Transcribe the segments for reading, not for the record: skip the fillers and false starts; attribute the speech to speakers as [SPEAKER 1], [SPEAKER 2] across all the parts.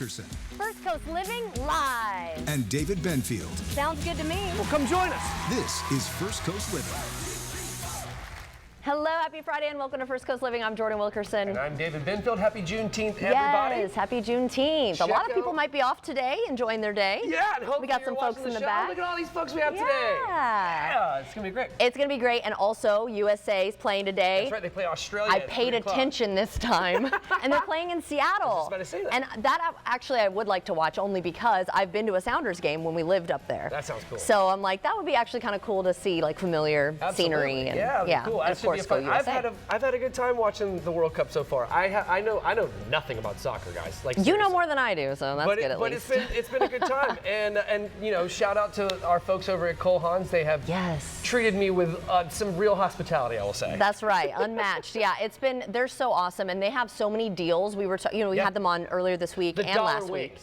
[SPEAKER 1] Wilkerson.
[SPEAKER 2] First Coast Living live.
[SPEAKER 1] And David Benfield.
[SPEAKER 2] Sounds good to me.
[SPEAKER 3] Well, come join us.
[SPEAKER 1] This is First Coast Living.
[SPEAKER 2] Hello, happy Friday, and welcome to First Coast Living. I'm Jordan Wilkerson.
[SPEAKER 3] And I'm David Benfield. Happy Juneteenth, everybody.
[SPEAKER 2] Yes, happy Juneteenth. A lot of people might be off today, enjoying their day.
[SPEAKER 3] Yeah, and hopefully
[SPEAKER 2] we got some folks in the back.
[SPEAKER 3] Look at all these folks we have today. Yeah, it's going to be great.
[SPEAKER 2] It's going to be great, and also USA's playing today.
[SPEAKER 3] That's right, they play Australia.
[SPEAKER 2] I paid attention this time, and they're playing in Seattle.
[SPEAKER 3] I was about to say that.
[SPEAKER 2] And that actually I would like to watch, only because I've been to a Sounders game when we lived up there.
[SPEAKER 3] That sounds cool.
[SPEAKER 2] So I'm like, that would be actually kind of cool to see, like, familiar scenery. And,
[SPEAKER 3] yeah, cool.
[SPEAKER 2] And of course, go USA.
[SPEAKER 3] I've had a good time watching the World Cup so far. I know nothing about soccer, guys. Like,
[SPEAKER 2] you know more than I do, so that's good at least.
[SPEAKER 3] But it's been a good time, and you know, shout out to our folks over at Cole Haan's. They have treated me with some real hospitality, I will say.
[SPEAKER 2] That's right, unmatched. Yeah, they're so awesome, and they have so many deals. We had them on earlier this week and last week.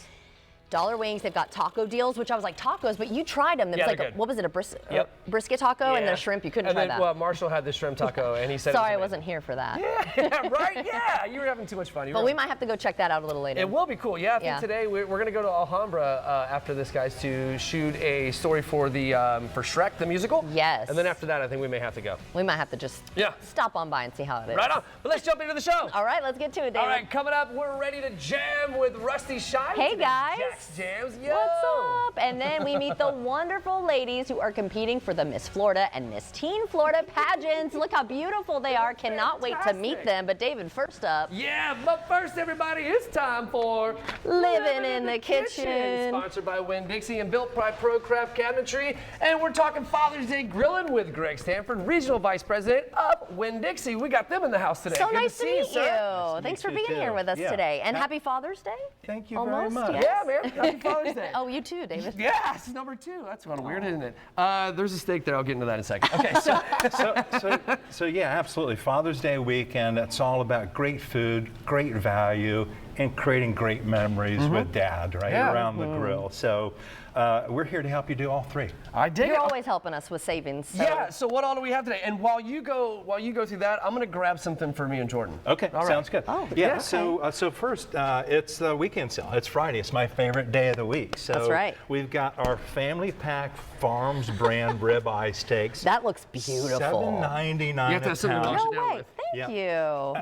[SPEAKER 2] Dollar wings, they've got taco deals, which I was like, tacos, but you tried them. It was like, what was it, a brisket taco and the shrimp? You couldn't try that.
[SPEAKER 3] Well, Marshall had the shrimp taco, and he said
[SPEAKER 2] Sorry, I wasn't here for that.
[SPEAKER 3] Yeah, right? Yeah, you were having too much fun.
[SPEAKER 2] But we might have to go check that out a little later.
[SPEAKER 3] It will be cool. Yeah, I think today we're going to go to Alhambra after this, guys, to shoot a story for for Shrek, the musical.
[SPEAKER 2] Yes.
[SPEAKER 3] And then after that, I think we may have to go.
[SPEAKER 2] We might have to just stop on by and see how it is.
[SPEAKER 3] Right on. But let's jump into the show.
[SPEAKER 2] All right, let's get to it, David.
[SPEAKER 3] All right, coming up, we're ready to jam with Rusty Shy.
[SPEAKER 2] Hey, guys.
[SPEAKER 3] Jack's Jams. Yo.
[SPEAKER 2] What's up? And then we meet the wonderful ladies who are competing for the Miss Florida and Miss Teen Florida pageants. Look how beautiful they are. Cannot wait to meet them. But David, first up.
[SPEAKER 3] Yeah, but first, everybody, it's time for
[SPEAKER 2] Living in the Kitchen.
[SPEAKER 3] Sponsored by Winn-Dixie and built by ProCraft Cabinetry. And we're talking Father's Day grilling with Greg Stanford, Regional Vice President of Winn-Dixie. We got them in the house today.
[SPEAKER 2] So
[SPEAKER 3] Good
[SPEAKER 2] nice to meet you.
[SPEAKER 3] Nice
[SPEAKER 2] Thanks for being here with us today. And happy Father's Day.
[SPEAKER 4] Thank you very much.
[SPEAKER 2] Yes.
[SPEAKER 3] Yeah, man. Happy Father's Day.
[SPEAKER 2] Oh, you too, David.
[SPEAKER 3] Yeah, it's number 2. That's kind of weird, isn't it? There's a steak there. I'll get into that in a second. Okay,
[SPEAKER 4] so yeah, absolutely. Father's Day weekend, it's all about great food, great value, and creating great memories with Dad, right, around the grill. So we're here to help you do all three.
[SPEAKER 3] I dig it.
[SPEAKER 2] You're always helping us with savings. So.
[SPEAKER 3] Yeah, so what all do we have today? And while you go through that, I'm going to grab something for me and Jordan.
[SPEAKER 4] Okay,
[SPEAKER 3] all right.
[SPEAKER 4] Sounds good.
[SPEAKER 2] Oh,
[SPEAKER 4] yeah,
[SPEAKER 2] okay.
[SPEAKER 4] So first, it's the weekend sale. It's Friday. It's my favorite day of the week. So
[SPEAKER 2] that's right.
[SPEAKER 4] We've got our family pack Farms brand ribeye steaks.
[SPEAKER 2] That looks beautiful.
[SPEAKER 4] $7.99 a pound.
[SPEAKER 2] No way. Thank you.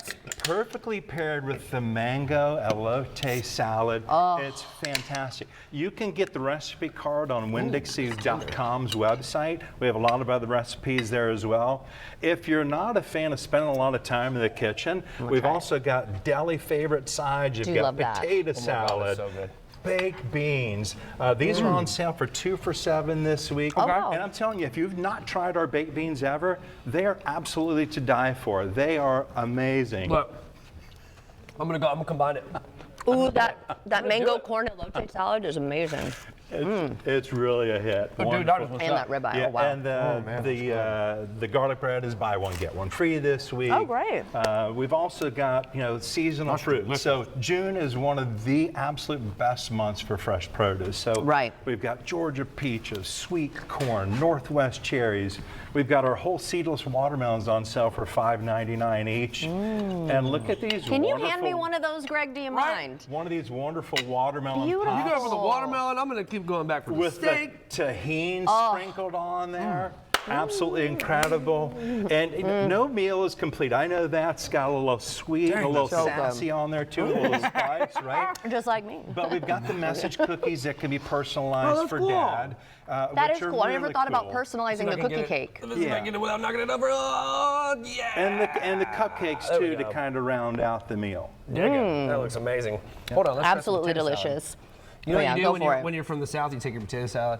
[SPEAKER 4] Perfectly paired with the mango elote salad.
[SPEAKER 2] Oh.
[SPEAKER 4] It's fantastic. You can get the recipe card on Winn-Dixie.com's website. We have a lot of other recipes there as well. If you're not a fan of spending a lot of time in the kitchen, we've also got deli favorite sides. You've got potato salad.
[SPEAKER 3] So good.
[SPEAKER 4] Baked beans. These are on sale for 2 for $7 this week.
[SPEAKER 2] Okay. Wow.
[SPEAKER 4] And I'm telling you, if you've not tried our baked beans ever, they are absolutely to die for. They are amazing.
[SPEAKER 3] Look, I'm gonna combine it.
[SPEAKER 2] Ooh, that mango corn elote salad is amazing.
[SPEAKER 4] It's really a hit.
[SPEAKER 3] Oh, dude,
[SPEAKER 2] And that ribeye.
[SPEAKER 4] Yeah,
[SPEAKER 2] Oh, wow.
[SPEAKER 4] and the garlic bread is buy one get one free this week.
[SPEAKER 2] Oh, great.
[SPEAKER 4] We've also got seasonal fruit. So June is one of the absolute best months for fresh produce. So we've got Georgia peaches, sweet corn, Northwest cherries. We've got our whole seedless watermelons on sale for $5.99 each. And look at these.
[SPEAKER 2] Can you hand me one of those, Greg? Do you mind?
[SPEAKER 4] One of these wonderful watermelon
[SPEAKER 2] Beautiful.
[SPEAKER 4] pops.
[SPEAKER 3] You go for the watermelon. I'm gonna keep going back for the steak.
[SPEAKER 4] The tahini sprinkled on there. Absolutely incredible. And no meal is complete. I know that's got a little sweet, a little sassy on there too, a little spice, right?
[SPEAKER 2] Just like me.
[SPEAKER 4] But we've got the message cookies that can be personalized for Dad.
[SPEAKER 2] That is cool. I never thought about personalizing the cookie cake.
[SPEAKER 3] Let's see if I can get it without knocking it over. Oh, yeah.
[SPEAKER 4] And the cupcakes too to kind of round out the meal.
[SPEAKER 3] There you go. That looks amazing. Hold on. Let's
[SPEAKER 2] Absolutely delicious.
[SPEAKER 3] You know what you do
[SPEAKER 2] go
[SPEAKER 3] when you're from the South? You take your potato salad,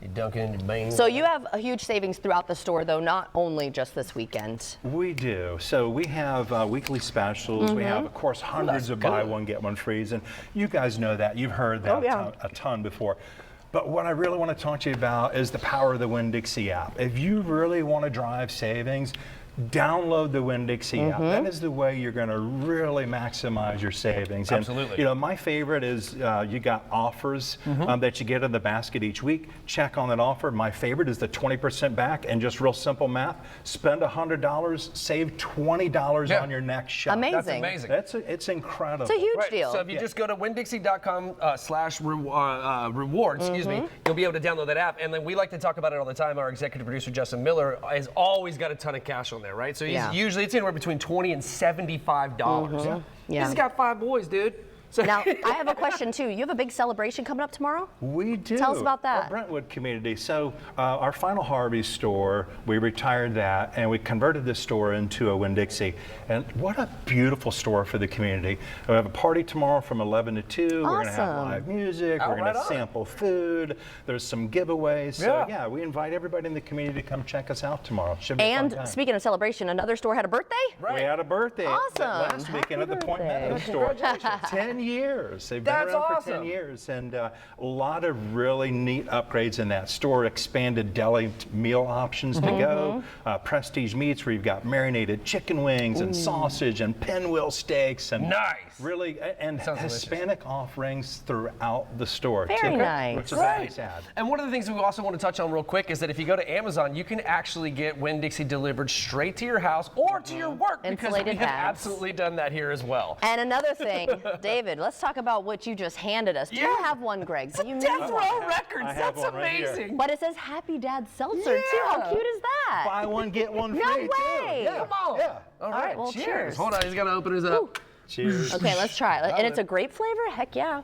[SPEAKER 3] you dunk it in your beans.
[SPEAKER 2] So you have a huge savings throughout the store, though, not only just this weekend.
[SPEAKER 4] We do. So we have weekly specials. We have, of course, hundreds of buy one, get one frees. And you guys know that. You've heard that a ton before. But what I really want to talk to you about is the power of the Winn-Dixie app. If you really want to drive savings, download the Winn-Dixie app. That is the way you're going to really maximize your savings.
[SPEAKER 3] Absolutely.
[SPEAKER 4] And, you know, my favorite is you got offers that you get in the basket each week. Check on that offer. My favorite is the 20% back, and just real simple math. Spend $100, save $20 on your next shop.
[SPEAKER 2] Amazing.
[SPEAKER 3] That's amazing.
[SPEAKER 4] It's incredible.
[SPEAKER 2] It's a huge deal.
[SPEAKER 3] So if you just go to winndixie.com/reward, excuse me, you'll be able to download that app. And then we like to talk about it all the time. Our executive producer, Justin Miller, has always got a ton of cash on there, right? So he's usually, it's anywhere between $20 and $75. He's got 5 boys, dude. So
[SPEAKER 2] Now, I have a question too. You have a big celebration coming up tomorrow?
[SPEAKER 4] We do.
[SPEAKER 2] Tell us about that.
[SPEAKER 4] Our Brentwood community. So our final Harvey store, we retired that and we converted this store into a Winn-Dixie. And what a beautiful store for the community. We have a party tomorrow from 11 to 2. We're going to have live music. We're going to sample food. There's some giveaways. So yeah, we invite everybody in the community to come check us out tomorrow. Should be a fun time.
[SPEAKER 2] Speaking of celebration, another store had a birthday?
[SPEAKER 4] We had a birthday.
[SPEAKER 2] Awesome.
[SPEAKER 4] Last weekend at the Point Meadows store. 10 years. They've been around for 10 years. And a lot of really neat upgrades in that store. Expanded deli meal options to go. Prestige meats where you've got marinated chicken wings and sausage and pinwheel steaks. And really, and Hispanic offerings throughout the store.
[SPEAKER 2] Very nice.
[SPEAKER 4] Which is nice ad.
[SPEAKER 3] And one of the things we also want to touch on real quick is that if you go to Amazon, you can actually get Winn-Dixie delivered straight to your house or to your work, because we have absolutely done that here as well.
[SPEAKER 2] And another thing, David, let's talk about what you just handed us. Do you have one, Greg? Do you
[SPEAKER 3] Death Row Records. That's amazing.
[SPEAKER 2] But it says Happy Dad Seltzer too. How cute is that?
[SPEAKER 4] Buy one, get one free.
[SPEAKER 2] No way.
[SPEAKER 4] Too. Yeah.
[SPEAKER 3] Come on.
[SPEAKER 4] Yeah.
[SPEAKER 3] All
[SPEAKER 2] right, well, cheers.
[SPEAKER 3] Hold on, he's got to open his up.
[SPEAKER 4] Cheers.
[SPEAKER 2] Okay, let's try it. And it's a grape flavor? Heck yeah.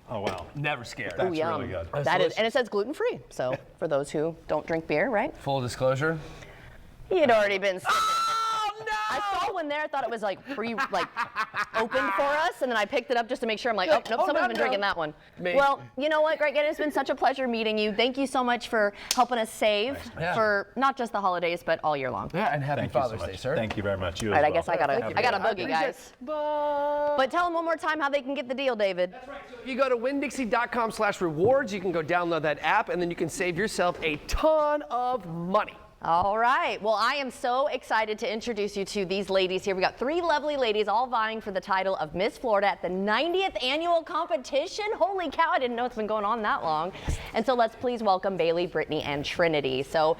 [SPEAKER 4] Oh, wow.
[SPEAKER 3] Never scared.
[SPEAKER 4] That's really good.
[SPEAKER 2] That is, and it says gluten-free. So for those who don't drink beer, right?
[SPEAKER 3] Full disclosure.
[SPEAKER 2] He'd already been
[SPEAKER 3] Oh, no!
[SPEAKER 2] I saw one there. I thought it was like opened for us, and then I picked it up just to make sure. I'm like, oh, nope, someone's been drinking that one.
[SPEAKER 3] Me.
[SPEAKER 2] Well, you know what, Greg? It has been such a pleasure meeting you. Thank you so much for helping us save for not just the holidays, but all year long.
[SPEAKER 3] Yeah, and happy Father's Day, sir.
[SPEAKER 4] Thank you very much. You
[SPEAKER 2] All right,
[SPEAKER 4] as
[SPEAKER 2] I guess I got a boogie, guys. But tell them one more time how they can get the deal, David.
[SPEAKER 3] That's right. So if you go to winndixie.com/rewards, you can go download that app, and then you can save yourself a ton of money.
[SPEAKER 2] All right. Well, I am so excited to introduce you to these ladies here. We got 3 lovely ladies all vying for the title of Miss Florida at the 90th annual competition. Holy cow, I didn't know it's been going on that long. And so let's please welcome Bailey, Brittany, and Trinity. So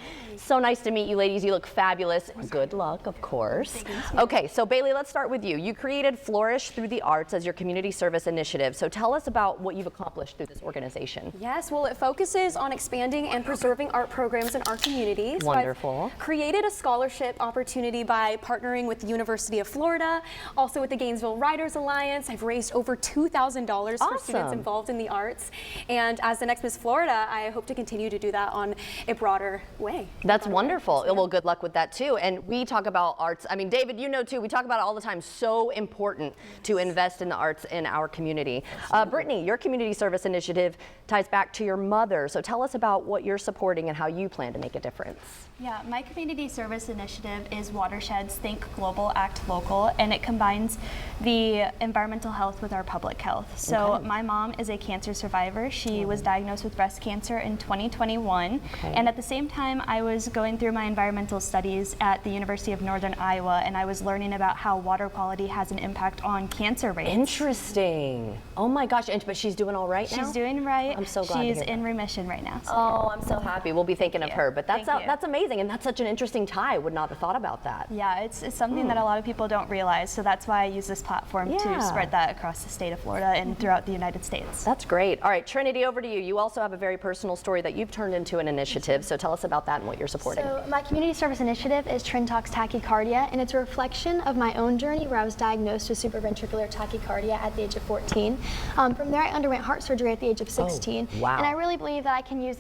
[SPEAKER 2] nice to meet you ladies. You look fabulous. Good luck, of course. Okay, so Bailey, let's start with you. You created Flourish Through the Arts as your community service initiative. So tell us about what you've accomplished through this organization.
[SPEAKER 5] Yes, well, it focuses on expanding and preserving art programs in our communities.
[SPEAKER 2] Wonderful.
[SPEAKER 5] I've created a scholarship opportunity by partnering with the University of Florida, also with the Gainesville Writers Alliance. I've raised over $2,000 for students involved in the arts. And as the next Miss Florida, I hope to continue to do that on a broader way.
[SPEAKER 2] That's wonderful. Well, good luck with that too. And we talk about arts. I mean, David, you know too, we talk about it all the time. So important to invest in the arts in our community. Brittany, your community service initiative ties back to your mother. So tell us about what you're supporting and how you plan to make a difference.
[SPEAKER 6] Yeah, my community service initiative is Watersheds Think Global, Act Local, and it combines the environmental health with our public health. So my mom is a cancer survivor. She was diagnosed with breast cancer in 2021. And at the same time, I was going through my environmental studies at the University of Northern Iowa, and I was learning about how water quality has an impact on cancer rates.
[SPEAKER 2] Interesting. Oh my gosh, but she's doing all right now?
[SPEAKER 6] She's doing right.
[SPEAKER 2] I'm so glad
[SPEAKER 6] She's
[SPEAKER 2] to hear
[SPEAKER 6] in
[SPEAKER 2] that.
[SPEAKER 6] remission right now. So.
[SPEAKER 2] Oh, I'm so happy. We'll be thinking of her. But that's amazing, and that's such an interesting tie. I would not have thought about that.
[SPEAKER 6] Yeah, it's something that a lot of people don't realize. So that's why I use this platform to spread that across the state of Florida and throughout the United States.
[SPEAKER 2] That's great. All right, Trinity, over to you. You also have a very personal story that you've turned into an initiative. So tell us about that and what you're supporting.
[SPEAKER 7] So my community service initiative is Trin Talks Tachycardia, and it's a reflection of my own journey where I was diagnosed with supraventricular tachycardia at the age of 14. From there, I underwent heart surgery at the age of 16.
[SPEAKER 2] Oh, wow.
[SPEAKER 7] And I really believe that I can use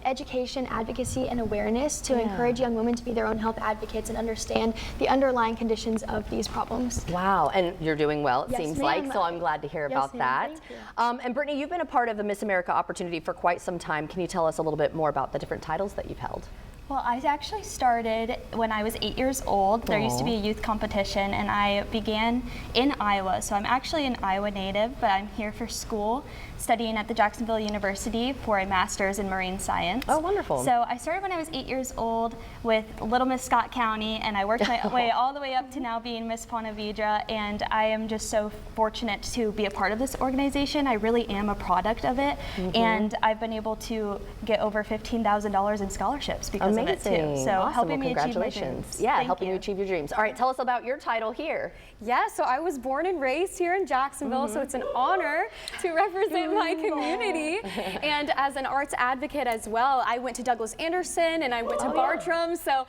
[SPEAKER 7] education, advocacy, and awareness to encourage young women to be their own health advocates and understand the underlying conditions of these problems.
[SPEAKER 2] Wow, and you're doing well, it
[SPEAKER 7] Yes,
[SPEAKER 2] seems
[SPEAKER 7] ma'am.
[SPEAKER 2] like, so I'm glad to hear about
[SPEAKER 7] ma'am.
[SPEAKER 2] that.
[SPEAKER 7] Thank you.
[SPEAKER 2] And Brittany, you've been a part of the Miss America opportunity for quite some time. Can you tell us a little bit more about the different titles that you've held?
[SPEAKER 6] Well, I actually started when I was 8 years old. There used to be a youth competition, and I began in Iowa. So I'm actually an Iowa native, but I'm here for school, studying at the Jacksonville University for a master's in marine science.
[SPEAKER 2] Oh, wonderful.
[SPEAKER 6] So I started when I was 8 years old with Little Miss Scott County, and I worked my way all the way up to now being Miss Ponte Vedra, and I am just so fortunate to be a part of this organization. I really am a product of it, and I've been able to get over $15,000 in scholarships because of it too. So
[SPEAKER 2] awesome.
[SPEAKER 6] helping me
[SPEAKER 2] Well,
[SPEAKER 6] achieve my dreams.
[SPEAKER 2] Yeah, helping you achieve your dreams. All right, tell us about your title here.
[SPEAKER 5] Yeah, so I was born and raised here in Jacksonville, so it's an honor to represent my community. And as an arts advocate as well, I went to Douglas Anderson and I went to Bartram. So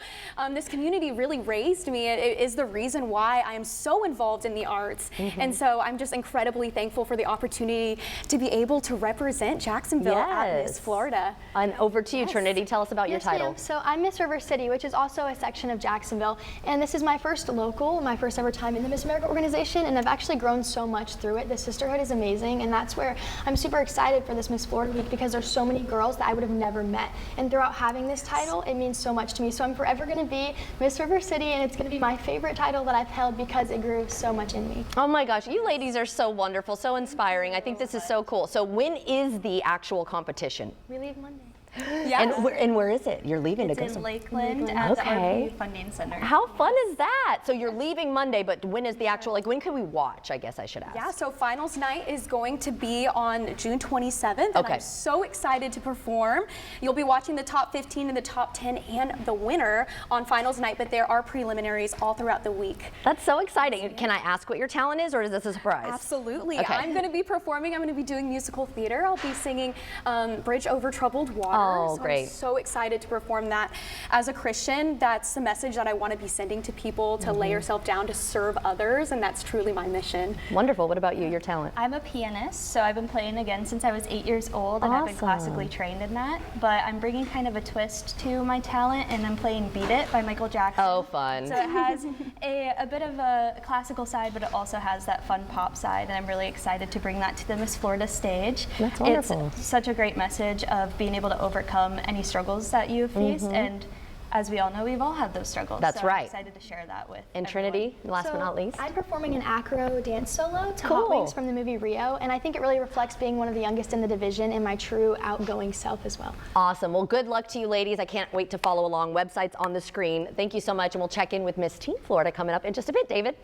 [SPEAKER 5] this community really raised me. It is the reason why I am so involved in the arts. And so I'm just incredibly thankful for the opportunity to be able to represent Jacksonville at Miss Florida.
[SPEAKER 2] And over to you, Trinity. Tell us about your title.
[SPEAKER 7] Ma'am. So I'm Miss River City, which is also a section of Jacksonville. And this is my first local, my first ever time in the Miss America organization. And I've actually grown so much through it. The sisterhood is amazing. And that's where I'm super excited for this Miss Florida week because there's so many girls that I would have never met. And throughout having this title, it means so much to me. So I'm forever going to be Miss River City, and it's going to be my favorite title that I've held because it grew so much in me.
[SPEAKER 2] Oh my gosh, you ladies are so wonderful, so inspiring. I think this is so cool. So when is the actual competition?
[SPEAKER 7] We leave Monday.
[SPEAKER 5] Yeah.
[SPEAKER 2] And where is it? You're leaving to go
[SPEAKER 6] It's in
[SPEAKER 2] somewhere.
[SPEAKER 6] Lakeland at the RV Funding Center.
[SPEAKER 2] How fun is that? So you're leaving Monday, but when is the actual, like when can we watch, I guess I should ask?
[SPEAKER 5] Yeah, so finals night is going to be on June 27th, and I'm so excited to perform. You'll be watching the top 15 and the top 10 and the winner on finals night, but there are preliminaries all throughout the week.
[SPEAKER 2] That's so exciting. Can I ask what your talent is, or is this a surprise?
[SPEAKER 5] Absolutely.
[SPEAKER 2] Okay.
[SPEAKER 5] I'm going to be performing. I'm going to be doing musical theater. I'll be singing Bridge Over Troubled Water.
[SPEAKER 2] Oh,
[SPEAKER 5] so
[SPEAKER 2] great.
[SPEAKER 5] I'm so excited to perform that. As a Christian, that's the message that I want to be sending to people, to lay yourself down to serve others, and that's truly my mission.
[SPEAKER 2] Wonderful. What about you, your talent?
[SPEAKER 6] I'm a pianist, so I've been playing again since I was 8 years old, and I've been classically trained in that. But I'm bringing kind of a twist to my talent, and I'm playing Beat It by Michael Jackson.
[SPEAKER 2] Oh, fun.
[SPEAKER 6] So it has a bit of a classical side, but it also has that fun pop side, and I'm really excited to bring that to the Miss Florida stage.
[SPEAKER 2] That's wonderful.
[SPEAKER 6] It's such a great message of being able to overcome any struggles that you've faced, and as we all know, we've all had those struggles.
[SPEAKER 2] That's
[SPEAKER 6] so
[SPEAKER 2] right.
[SPEAKER 6] I'm excited to share that with
[SPEAKER 2] And
[SPEAKER 6] everyone.
[SPEAKER 2] Trinity, last but not least.
[SPEAKER 7] I'm performing an acro dance solo to Hot Wings from the movie Rio, and I think it really reflects being one of the youngest in the division and my true outgoing self as well.
[SPEAKER 2] Awesome. Well, good luck to you ladies. I can't wait to follow along. Websites on the screen. Thank you so much, and we'll check in with Miss Teen Florida coming up in just a bit. David.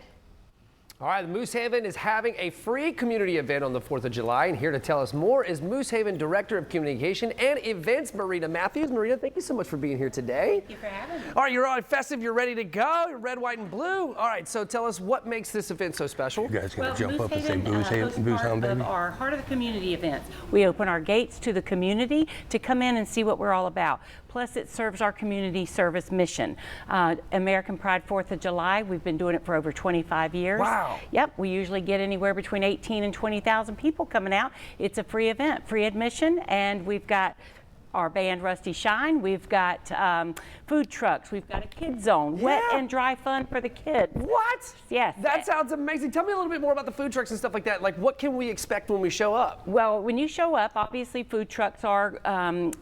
[SPEAKER 3] All right, Moose Haven is having a free community event on the 4th of July, and here to tell us more is Moose Haven Director of Communication and Events, Marina Matthews. Marina, thank you so much for being here today.
[SPEAKER 8] Thank you for having me.
[SPEAKER 3] All right, you're all festive, you're ready to go, you're red, white, and blue. All right, so tell us what makes this event so special.
[SPEAKER 8] You guys gonna jump up and say Moose Haven, baby? Our Heart of the Community events. We open our gates to the community to come in and see what we're all about. Plus, it serves our community service mission. American Pride 4th of July, we've been doing it for over 25 years.
[SPEAKER 3] Wow.
[SPEAKER 8] Yep, we usually get anywhere between 18 and 20,000 people coming out. It's a free event, free admission, and we've got our band Rusty Shine, we've got food trucks, we've got a kid zone, wet and dry fun for the kids.
[SPEAKER 3] What?
[SPEAKER 8] Yes.
[SPEAKER 3] That sounds amazing. Tell me a little bit more about the food trucks and stuff like that. Like, what can we expect when we show up?
[SPEAKER 8] Well, when you show up, obviously food trucks are,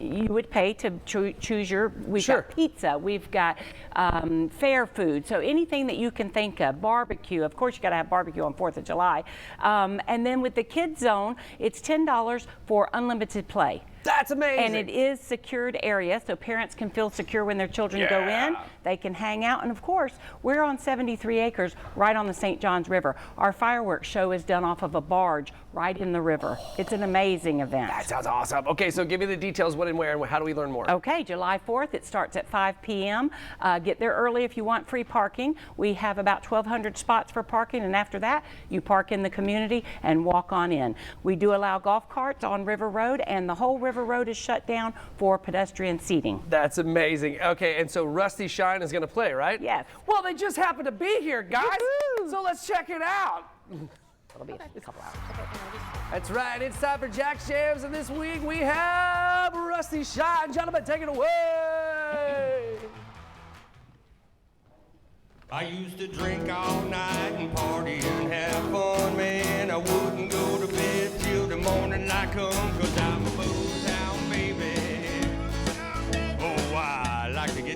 [SPEAKER 8] you would pay to choose your, we've got pizza, we've got fair food, so anything that you can think of, barbecue, of course you gotta have barbecue on 4th of July. And then with the kids zone, it's $10 for unlimited play.
[SPEAKER 3] That's amazing.
[SPEAKER 8] And it is secured area, so parents can feel secure when their children go in. They can hang out. And of course, we're on 73 acres right on the St. Johns River. Our fireworks show is done off of a barge right in the river. It's an amazing event.
[SPEAKER 3] That sounds awesome. Okay, so give me the details, what and where, and how do we learn more?
[SPEAKER 8] Okay, July 4th, it starts at 5 p.m. Get there early if you want free parking. We have about 1,200 spots for parking, and after that, you park in the community and walk on in. We do allow golf carts on River Road, and the whole River Road is shut down for pedestrian seating.
[SPEAKER 3] That's amazing. Okay, and so Rusty Shine is going to play, right?
[SPEAKER 8] Yes.
[SPEAKER 3] Well, they just happen to be here, guys. So let's check it out.
[SPEAKER 2] It'll be a couple hours.
[SPEAKER 3] That's right. It's time for Jack's Jams, and this week we have Rusty Shine. Gentlemen, take it away.
[SPEAKER 9] I used to drink all night and party and have fun, man. I wouldn't go to bed till the morning I come, 'cause I'm a booze hound, baby. Oh, I like to get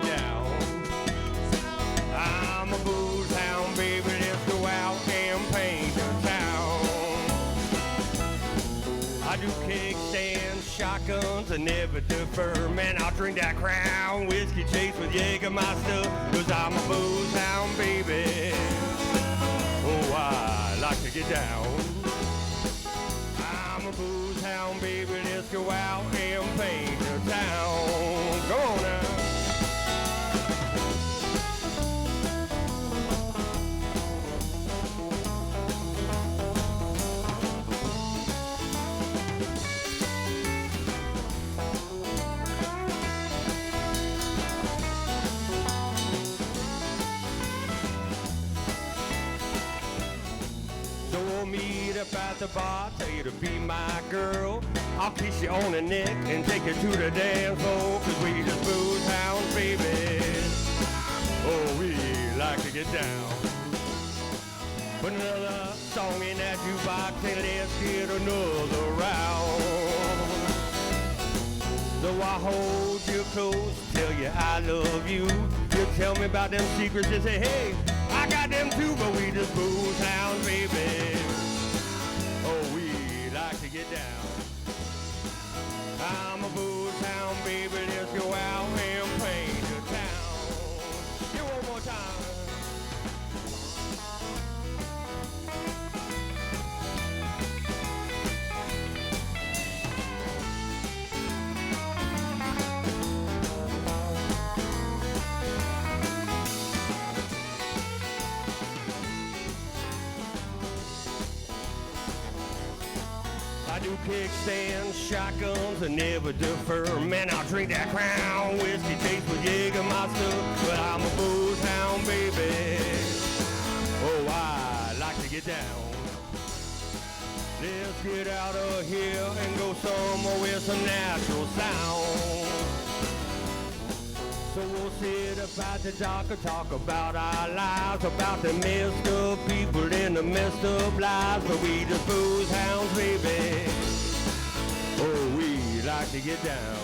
[SPEAKER 9] I do kickstands, shotguns, and never defer. Man, I'll drink that Crown whiskey chase with Jägermeister, 'cause I'm a booze hound, baby. Oh, I like to get down. I'm a booze hound, baby. Let's go out and paint the town. Go on now. So we'll meet up at the bar, tell you to be my girl. I'll kiss you on the neck and take you to the dance floor, 'cause we just booze hounds, baby. Oh, we like to get down. Put another song in that jukebox and let's get another round. So I hold you close, tell you I love you. You tell me about them secrets and say, hey, I got them too, but we just booze hounds, baby. Oh, we like to get down. I'm a booze hound, baby. Let's go out and paint the town. Here one more time. I do kickstands, shotguns, and never defer. Man, I'll drink that Crown whiskey taste with Jägermeister, but I'm a booze hound, baby. Oh, I like to get down. Let's get out of here and go somewhere with some natural sound. So we'll sit up at the dock and talk about our lives, about the messed up people in the messed up lives, but we just booze hounds, baby. Oh, we like to get down.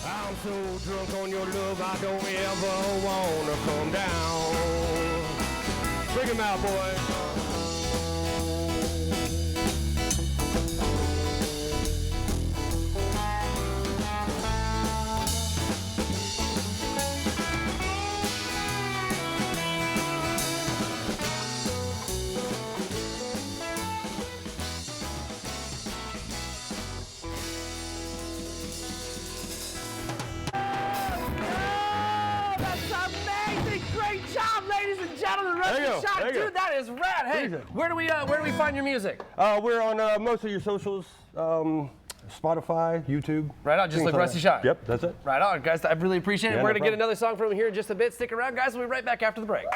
[SPEAKER 9] I'm so drunk on your love, I don't ever wanna come down. Bring him out, boy.
[SPEAKER 3] Dude, that is rad. Hey, where do we find your music?
[SPEAKER 9] We're on most of your socials, Spotify, YouTube.
[SPEAKER 3] Right on, just like Rusty Shot.
[SPEAKER 9] Yep, that's it.
[SPEAKER 3] Right on, guys. I really appreciate it.
[SPEAKER 9] Yeah,
[SPEAKER 3] We're
[SPEAKER 9] no
[SPEAKER 3] gonna get
[SPEAKER 9] problem.
[SPEAKER 3] another song from here in just a bit. Stick around, guys. We'll be right back after the break.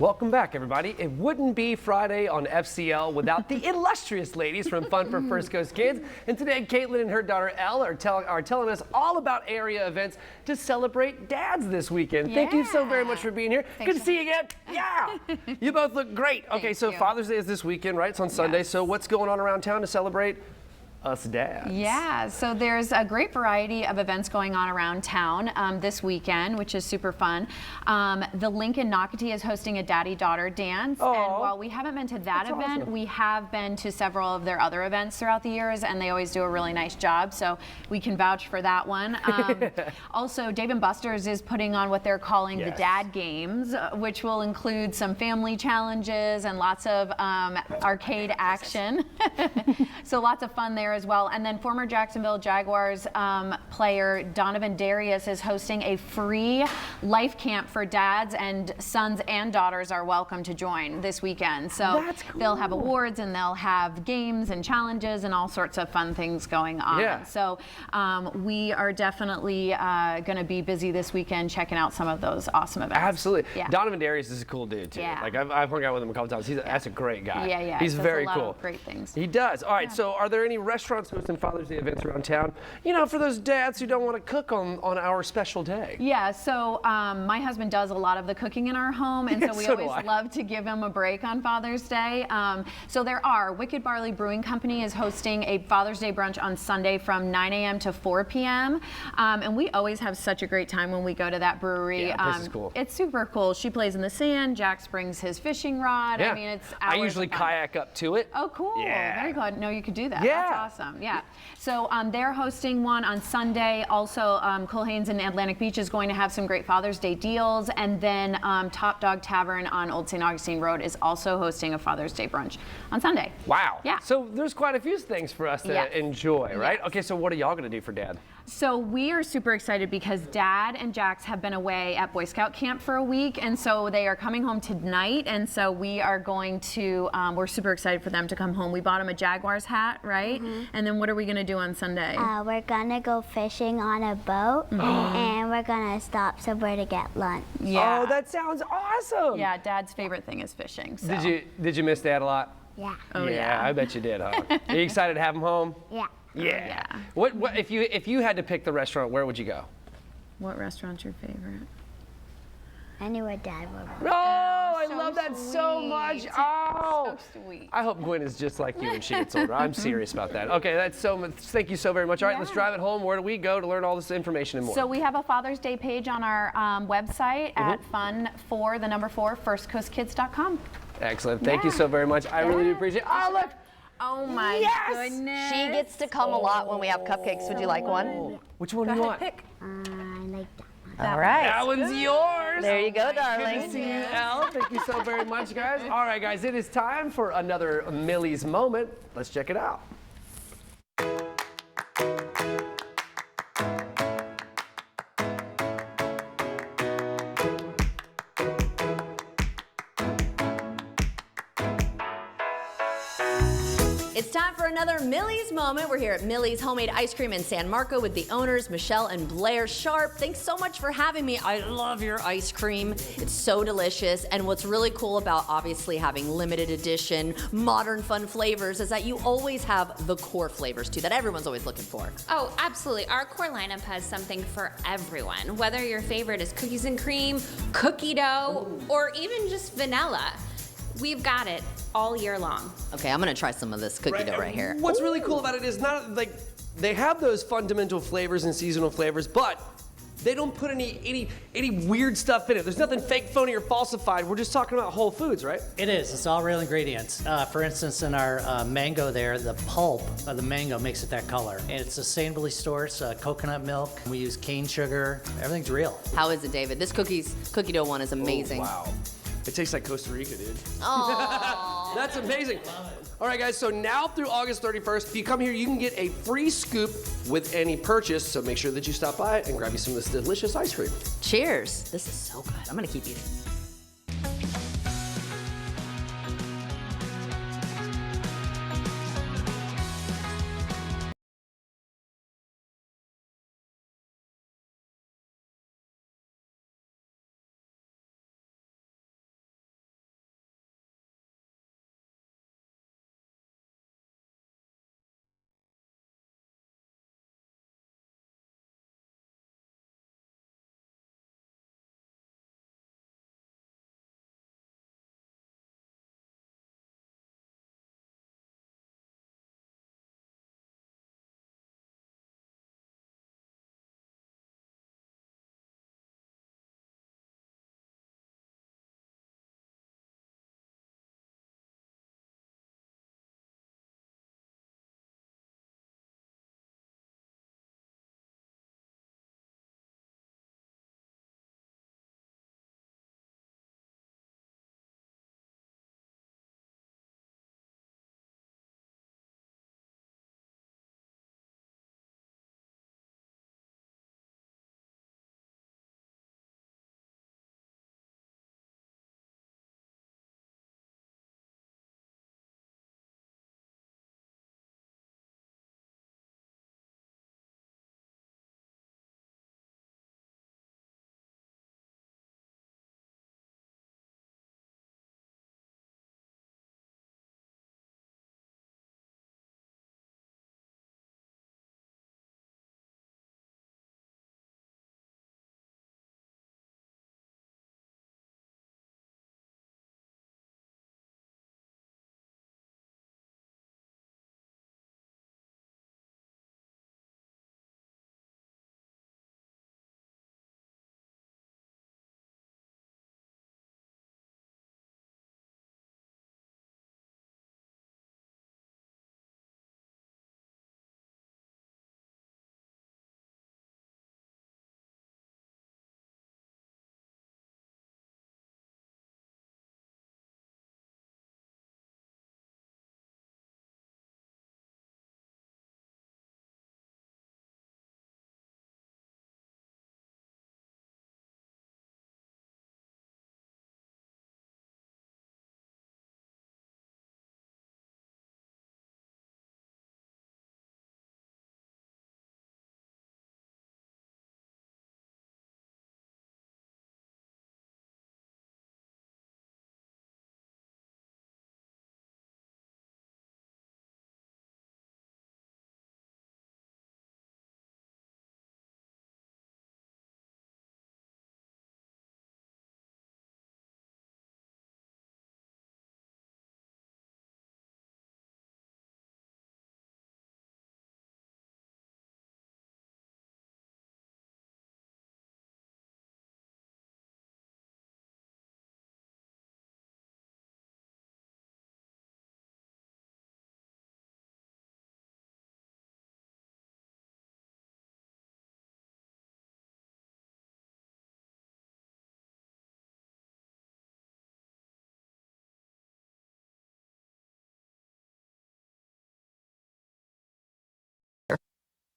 [SPEAKER 3] Welcome back, everybody. It wouldn't be Friday on FCL without the illustrious ladies from Fun for First Coast Kids. And today, Caitlin and her daughter Elle are telling us all about area events to celebrate dads this weekend. Thank you so very much for being here. Good to see you again. Yeah. You both look great. Okay, so Father's Day is this weekend, right? It's on Sunday. So what's going on around town to celebrate us dads?
[SPEAKER 10] Yeah, so there's a great variety of events going on around town this weekend, which is super fun. The Lincoln Nocatee is hosting a daddy-daughter dance, and while we haven't been to that event, we have been to several of their other events throughout the years, and they always do a really nice job, so we can vouch for that one. Also, Dave & Buster's is putting on what they're calling the Dad Games, which will include some family challenges and lots of arcade action. So lots of fun there as well. And then former Jacksonville Jaguars player Donovan Darius is hosting a free life camp for dads, and sons and daughters are welcome to join this weekend. So they'll have awards and they'll have games and challenges and all sorts of fun things going on. So we are definitely going to be busy this weekend checking out some of those awesome events.
[SPEAKER 3] Absolutely. Donovan Darius is a cool dude too. Like I've hung out with him a couple times. That's a great guy. He's very cool.
[SPEAKER 10] Great things.
[SPEAKER 3] He does. All right. So are there any restaurants hosting Father's Day events around town, you know, for those dads who don't want to cook on our special day?
[SPEAKER 10] Yeah, so my husband does a lot of the cooking in our home, and so we always love to give him a break on Father's Day. So there are. Wicked Barley Brewing Company is hosting a Father's Day brunch on Sunday from 9 a.m. to 4 p.m. And we always have such a great time when we go to that brewery.
[SPEAKER 3] Yeah, this is cool.
[SPEAKER 10] It's super cool. She plays in the sand. Jax brings his fishing rod. I mean, it's
[SPEAKER 3] I usually kayak up to it.
[SPEAKER 10] Oh, cool.
[SPEAKER 3] Yeah.
[SPEAKER 10] Very good. No, you could do that.
[SPEAKER 3] Yeah.
[SPEAKER 10] That's awesome. Yeah. So they're hosting one on Sunday. Also, Culhane's in Atlantic Beach is going to have some great Father's Day deals. And then Top Dog Tavern on Old St. Augustine Road is also hosting a Father's Day brunch on Sunday.
[SPEAKER 3] Wow.
[SPEAKER 10] Yeah.
[SPEAKER 3] So there's quite a few things for us to enjoy, right? Okay, so what are y'all going to do for Dad?
[SPEAKER 10] So we are super excited because Dad and Jax have been away at Boy Scout camp for a week, and so they are coming home tonight, and so we are going to, we're super excited for them to come home. We bought them a Jaguars hat, right? And then what are we going to do on Sunday?
[SPEAKER 11] We're going to go fishing on a boat, and we're going to stop somewhere to get lunch.
[SPEAKER 10] Yeah.
[SPEAKER 3] Oh, that sounds awesome.
[SPEAKER 10] Yeah, Dad's favorite thing is fishing. So.
[SPEAKER 3] Did you miss Dad a lot?
[SPEAKER 11] Yeah.
[SPEAKER 10] Oh, yeah.
[SPEAKER 3] I bet you did, huh? Are you excited to have him home?
[SPEAKER 11] Yeah.
[SPEAKER 3] Yeah. What if you had to pick the restaurant, where would you go?
[SPEAKER 10] What restaurant's your favorite?
[SPEAKER 11] Anywhere Dad would.
[SPEAKER 3] Oh, I love that so much.
[SPEAKER 10] So sweet.
[SPEAKER 3] I hope Gwen is just like you when she gets older. I'm serious about that. Okay, that's so much. Thank you so very much. All right, let's drive it home. Where do we go to learn all this information and more?
[SPEAKER 10] So we have a Father's Day page on our website at fun4firstcoastkids.com.
[SPEAKER 3] Excellent. Thank you so very much. I really do appreciate it. Oh, look.
[SPEAKER 10] Oh my goodness.
[SPEAKER 2] She gets to come a lot when we have cupcakes. Would you like one?
[SPEAKER 3] Which one do you want?
[SPEAKER 11] I like that.
[SPEAKER 2] All right.
[SPEAKER 3] That one's yours.
[SPEAKER 2] There you go, darling.
[SPEAKER 3] Good to see you, Elle. Thank you so very much, guys. All right, guys, it is time for another Millie's Moment. Let's check it out.
[SPEAKER 2] It's time for another Millie's Moment. We're here at Millie's Homemade Ice Cream in San Marco with the owners, Michelle and Blair Sharp. Thanks so much for having me. I love your ice cream. It's so delicious. And what's really cool about obviously having limited edition, modern, fun flavors is that you always have the core flavors too that everyone's always looking for.
[SPEAKER 12] Oh, absolutely. Our core lineup has something for everyone. Whether your favorite is cookies and cream, cookie dough, or even just vanilla. We've got it all year long.
[SPEAKER 2] Okay, I'm gonna try some of this cookie dough right here.
[SPEAKER 3] What's really cool about it is not like they have those fundamental flavors and seasonal flavors, but they don't put any weird stuff in it. There's nothing fake, phony, or falsified. We're just talking about whole foods, right?
[SPEAKER 13] It is. It's all real ingredients. For instance, in our mango there, the pulp of the mango makes it that color. And it's sustainably sourced coconut milk. We use cane sugar. Everything's real.
[SPEAKER 2] How is it, David? This cookie dough one is amazing.
[SPEAKER 3] Oh, wow. It tastes like Costa Rica, dude.
[SPEAKER 2] Oh,
[SPEAKER 3] that's amazing. All right, guys, so now through August 31st, if you come here, you can get a free scoop with any purchase, so make sure that you stop by and grab you some of this delicious ice cream.
[SPEAKER 2] Cheers. This is so good. I'm gonna keep eating.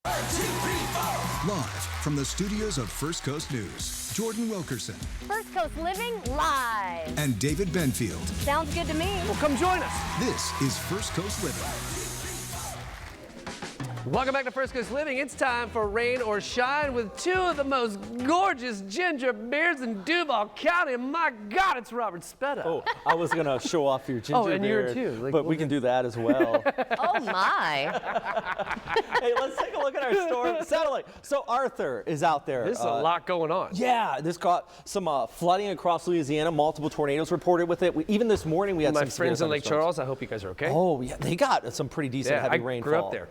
[SPEAKER 1] Live from the studios of First Coast News, Jordan Wilkerson
[SPEAKER 2] First Coast Living live.
[SPEAKER 1] and David Benfield.
[SPEAKER 2] Sounds good to me.
[SPEAKER 3] Well, come join us.
[SPEAKER 1] This is First Coast Living.
[SPEAKER 3] Welcome back to First Coast Living. It's time for Rain or Shine with two of the most gorgeous ginger beers in Duval County. My God, it's Robert Spetta.
[SPEAKER 14] Oh, I was going to show off your ginger beer.
[SPEAKER 3] Oh, and yours too. Like,
[SPEAKER 14] but we can do that as well.
[SPEAKER 2] Oh, my.
[SPEAKER 14] Hey, let's take a look at our storm satellite. So Arthur is out there.
[SPEAKER 3] There's a lot going on.
[SPEAKER 14] Yeah, this got some flooding across Louisiana, multiple tornadoes reported with it. Even this morning we had
[SPEAKER 3] My
[SPEAKER 14] some
[SPEAKER 3] friends in Lake
[SPEAKER 14] thunderstorms.
[SPEAKER 3] Charles, I hope you guys are okay.
[SPEAKER 14] Oh, yeah, they got some pretty decent heavy rainfall.
[SPEAKER 3] I grew up there.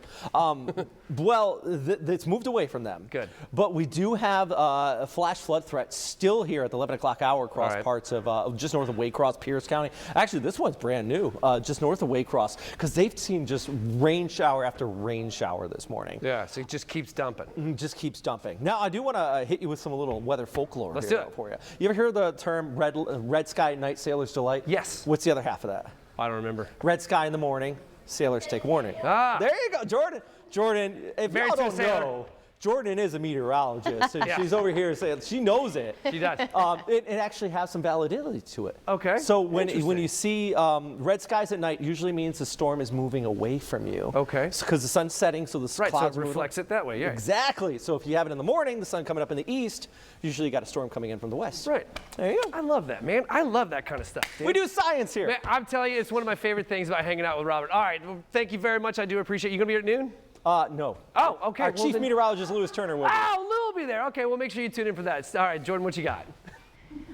[SPEAKER 14] Well, it's moved away from them.
[SPEAKER 3] Good.
[SPEAKER 14] But we do have a flash flood threat still here at the 11 o'clock hour across parts of just north of Waycross, Pierce County. Actually, this one's brand new, just north of Waycross, because they've seen just rain shower after rain shower this morning.
[SPEAKER 3] Yeah, so it just keeps dumping.
[SPEAKER 14] Just keeps dumping. Now, I do want to hit you with some little weather folklore
[SPEAKER 3] Let's
[SPEAKER 14] here
[SPEAKER 3] do it.
[SPEAKER 14] for you. You ever hear the term red sky at night, sailor's delight?
[SPEAKER 3] Yes.
[SPEAKER 14] What's the other half of that?
[SPEAKER 3] I don't remember.
[SPEAKER 14] Red sky in the morning, sailors take warning.
[SPEAKER 3] Ah.
[SPEAKER 14] There you go, Jordan. Jordan, if
[SPEAKER 3] Married
[SPEAKER 14] y'all
[SPEAKER 3] to a
[SPEAKER 14] don't
[SPEAKER 3] sailor.
[SPEAKER 14] know, Jordan is a meteorologist, and
[SPEAKER 3] Yeah.
[SPEAKER 14] she's over here saying she knows it.
[SPEAKER 3] She does.
[SPEAKER 14] It actually has some validity to it.
[SPEAKER 3] Okay.
[SPEAKER 14] So when
[SPEAKER 3] Interesting.
[SPEAKER 14] you see red skies at night, usually means the storm is moving away from you.
[SPEAKER 3] Okay.
[SPEAKER 14] Because the sun's setting, so the
[SPEAKER 3] Right, so
[SPEAKER 14] clouds
[SPEAKER 3] it
[SPEAKER 14] move
[SPEAKER 3] reflects it that way, yeah.
[SPEAKER 14] Exactly. So if you have it in the morning, the sun coming up in the east, usually you got a storm coming in from the west.
[SPEAKER 3] Right.
[SPEAKER 14] There you go.
[SPEAKER 3] I love that, man. I love that kind of stuff, dude.
[SPEAKER 14] We do science here.
[SPEAKER 3] Man, I'm telling you, it's one of my favorite things about hanging out with Robert. All right, well, thank you very much. I do appreciate it. You going to be here at noon?
[SPEAKER 14] No.
[SPEAKER 3] Oh, okay.
[SPEAKER 14] Our
[SPEAKER 3] well,
[SPEAKER 14] chief
[SPEAKER 3] then-
[SPEAKER 14] meteorologist, Lewis Turner, will be.
[SPEAKER 3] Oh, Lou will be there. Okay, well, make sure you tune in for that. All right, Jordan, what you got?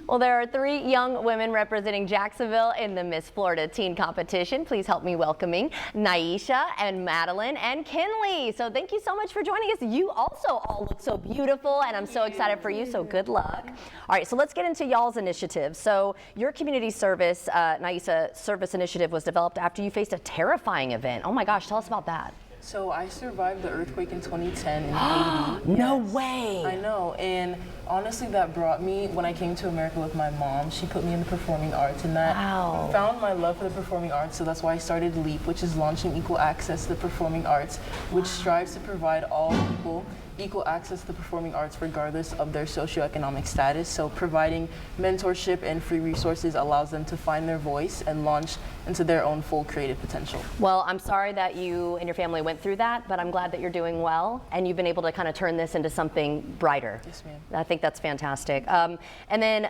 [SPEAKER 2] Well, there are 3 young women representing Jacksonville in the Miss Florida Teen Competition. Please help me welcoming Naisha and Madeline and Kinley. So thank you so much for joining us. You also all look so beautiful, and I'm so excited for you, so good luck. All right, so let's get into y'all's initiative. So your community service, Naisha Service Initiative, was developed after you faced a terrifying event. Oh my gosh, tell us about that.
[SPEAKER 15] So I survived the earthquake in 2010 in Haiti.
[SPEAKER 2] No
[SPEAKER 15] Yes.
[SPEAKER 2] way.
[SPEAKER 15] I know, and honestly that brought me, when I came to America with my mom, she put me in the performing arts, and that found my love for the performing arts, so that's why I started LEAP, which is launching equal access to the performing arts, which strives to provide all people equal access to the performing arts regardless of their socioeconomic status. So providing mentorship and free resources allows them to find their voice and launch into their own full creative potential.
[SPEAKER 2] Well, I'm sorry that you and your family went through that, but I'm glad that you're doing well and you've been able to kind of turn this into something brighter.
[SPEAKER 15] Yes, ma'am.
[SPEAKER 2] I think that's fantastic. And then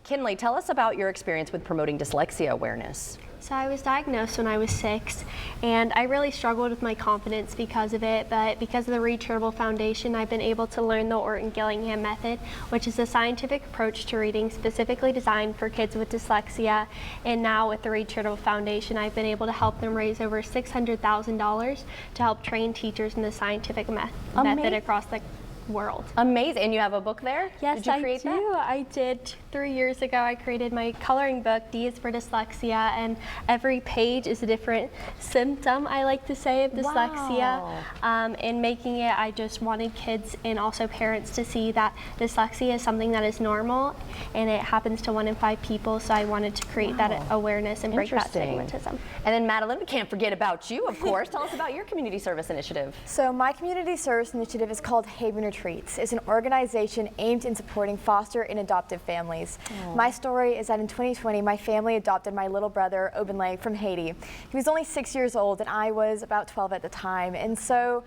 [SPEAKER 2] Kinley, tell us about your experience with promoting dyslexia awareness.
[SPEAKER 16] So I was diagnosed when I was 6, and I really struggled with my confidence because of it, but because of the Reed Chervil Foundation, I've been able to learn the Orton-Gillingham method, which is a scientific approach to reading specifically designed for kids with dyslexia. And now with the Reed Chervil Foundation, I've been able to help them raise over $600,000 to help train teachers in the scientific method across the world.
[SPEAKER 2] Amazing. And you have a book there?
[SPEAKER 16] Yes,
[SPEAKER 2] Did you create
[SPEAKER 16] I do. I did 3 years ago. I created my coloring book, D is for Dyslexia, and every page is a different symptom, I like to say, of dyslexia. In making it, I just wanted kids and also parents to see that dyslexia is something that is normal, and it happens to 1 in 5 people, so I wanted to create that awareness and break that stigmatism.
[SPEAKER 2] And then Madeline, we can't forget about you, of course. Tell us about your community service initiative.
[SPEAKER 17] So my community service initiative is called Haven Retreats. It's an organization aimed in supporting foster and adoptive families. My story is that in 2020, my family adopted my little brother, Obenlay, from Haiti. He was only 6 years old and I was about 12 at the time. And so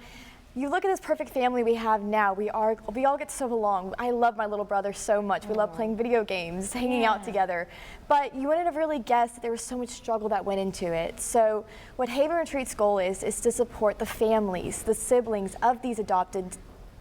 [SPEAKER 17] you look at this perfect family we have now. We all get so along. I love my little brother so much. We love playing video games, hanging out together. But you wouldn't have really guessed that there was so much struggle that went into it. So what Haven Retreats' goal is to support the families, the siblings of these adopted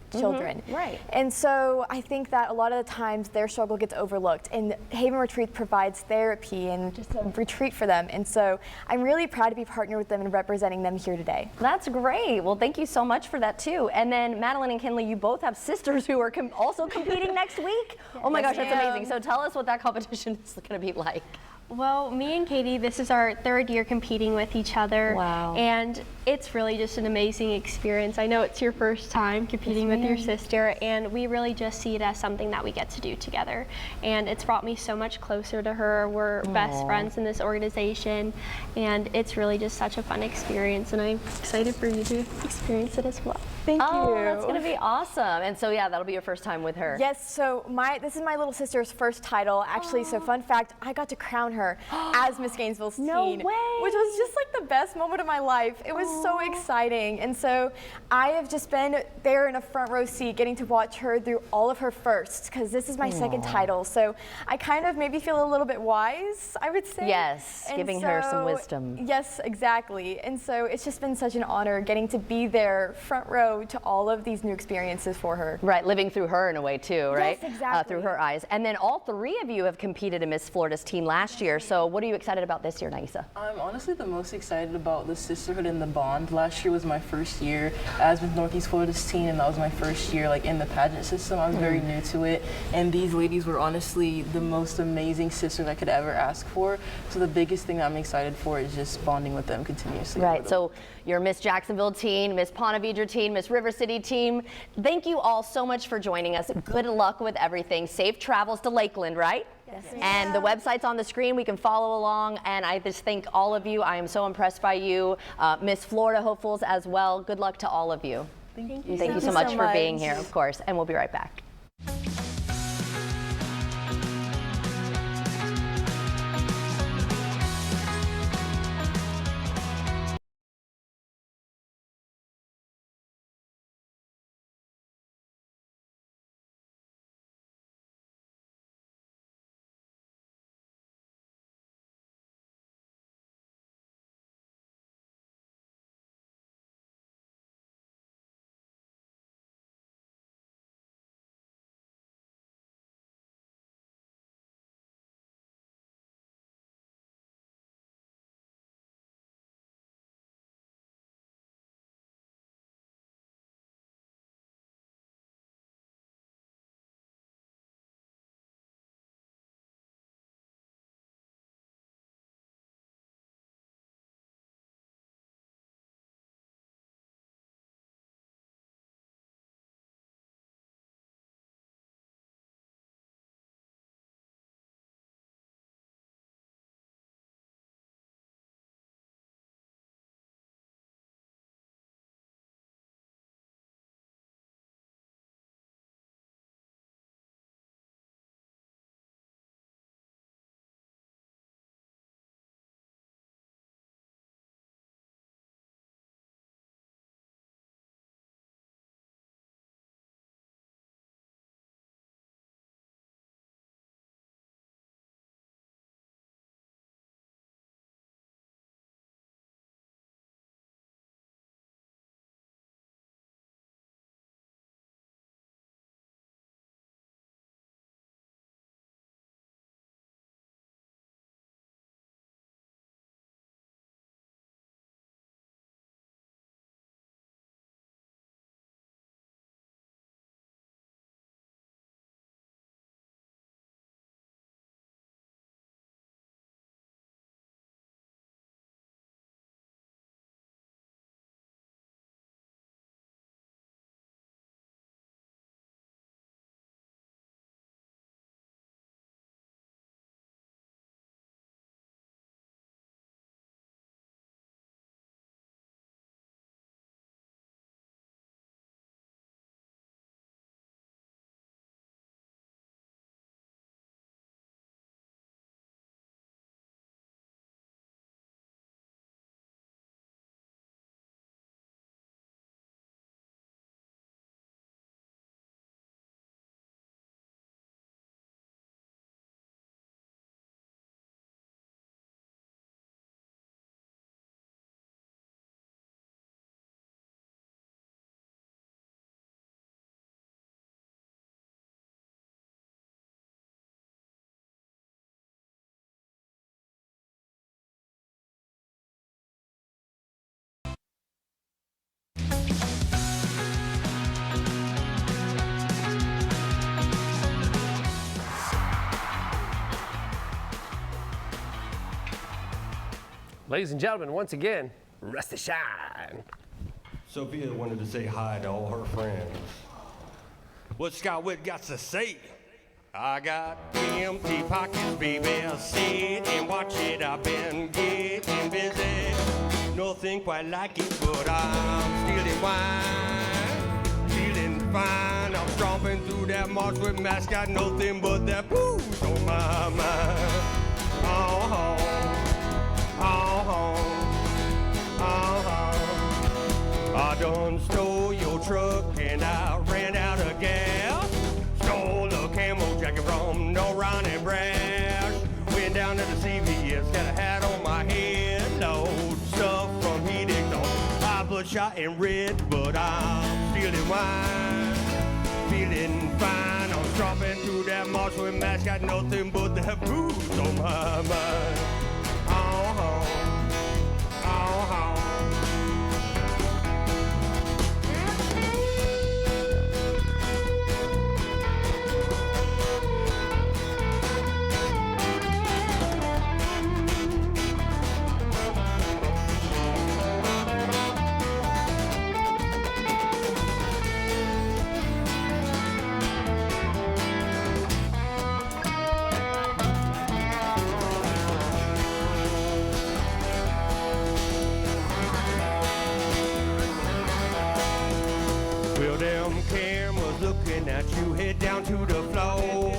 [SPEAKER 17] children.
[SPEAKER 2] Right.
[SPEAKER 17] And so I think that a lot of the times their struggle gets overlooked, and Haven Retreat provides therapy and just a retreat for them. And so I'm really proud to be partnered with them and representing them here today.
[SPEAKER 2] That's great. Well, thank you so much for that too. And then Madeline and Kinley, you both have sisters who are also competing next week. Oh my gosh, that's amazing. So tell us what that competition is going to be like.
[SPEAKER 16] Well, me and Katie, this is our 3rd year competing with each other.
[SPEAKER 2] Wow.
[SPEAKER 16] And it's really just an amazing experience. I know it's your first time competing with your sister, and we really just see it as something that we get to do together. And it's brought me so much closer to her. We're best friends in this organization, and it's really just such a fun experience, and I'm excited for you to experience it as well.
[SPEAKER 17] Thank you.
[SPEAKER 2] Oh, that's going to be awesome. And so, yeah, that'll be your first time with her.
[SPEAKER 17] Yes, so this is my little sister's first title. Actually, so fun fact, I got to crown her as Miss Gainesville's teen.
[SPEAKER 2] No way.
[SPEAKER 17] Which was just like the best moment of my life. It was so exciting. And so I have just been there in a front row seat getting to watch her through all of her firsts, because this is my second title. So I kind of maybe feel a little bit wise, I would say.
[SPEAKER 2] Yes,
[SPEAKER 17] and
[SPEAKER 2] giving her some wisdom.
[SPEAKER 17] Yes, exactly. And so it's just been such an honor getting to be there front row to all of these new experiences for her.
[SPEAKER 2] Right, living through her in a way too, right?
[SPEAKER 17] Yes, exactly.
[SPEAKER 2] Through her eyes. And then all three of you have competed in Miss Florida's Teen last year. So what are you excited about this year, Naisa?
[SPEAKER 15] I'm honestly the most excited about the sisterhood and the bond. Last year was my first year as with Northeast Florida's Teen, and that was my first year like in the pageant system. I was very new to it, and these ladies were honestly the most amazing sisters I could ever ask for. So the biggest thing that I'm excited for is just bonding with them continuously.
[SPEAKER 2] Right, so you're Miss Jacksonville Teen, Miss Ponte Vedra Teen, Miss River City Team. Thank you all so much for joining us. Good luck with everything. Safe travels to Lakeland, right?
[SPEAKER 17] Yes.
[SPEAKER 2] And the website's on the screen. We can follow along. And I just thank all of you. I am so impressed by you. Miss Florida hopefuls as well. Good luck to all of you.
[SPEAKER 17] Thank you.
[SPEAKER 2] Thank you so much for being here, of course. And we'll be right back.
[SPEAKER 3] Ladies and gentlemen, once again, Rusty Shine.
[SPEAKER 9] Sophia wanted to say hi to all her friends. What Scott Witt got to say? I got empty pockets, baby. Sit and watch it. I've been getting busy. Nothing quite like it, but I'm still in wine. fine. I'm stomping through that marsh with mask, got nothing but that blues on my mind. Oh, oh, oh, I done stole your truck and I ran out of gas. Stole a camo jacket from no Ronnie Brash. Went down to the CVS, got a hat on my head. Load stuff from heat exhaust. I bloodshot and red, but I'm feeling wine. Feeling fine. I'm stomping through that marsh with mask, got nothing but that booze on my mind. Oh, oh, oh. Well, them cameras looking at you, head down to the floor.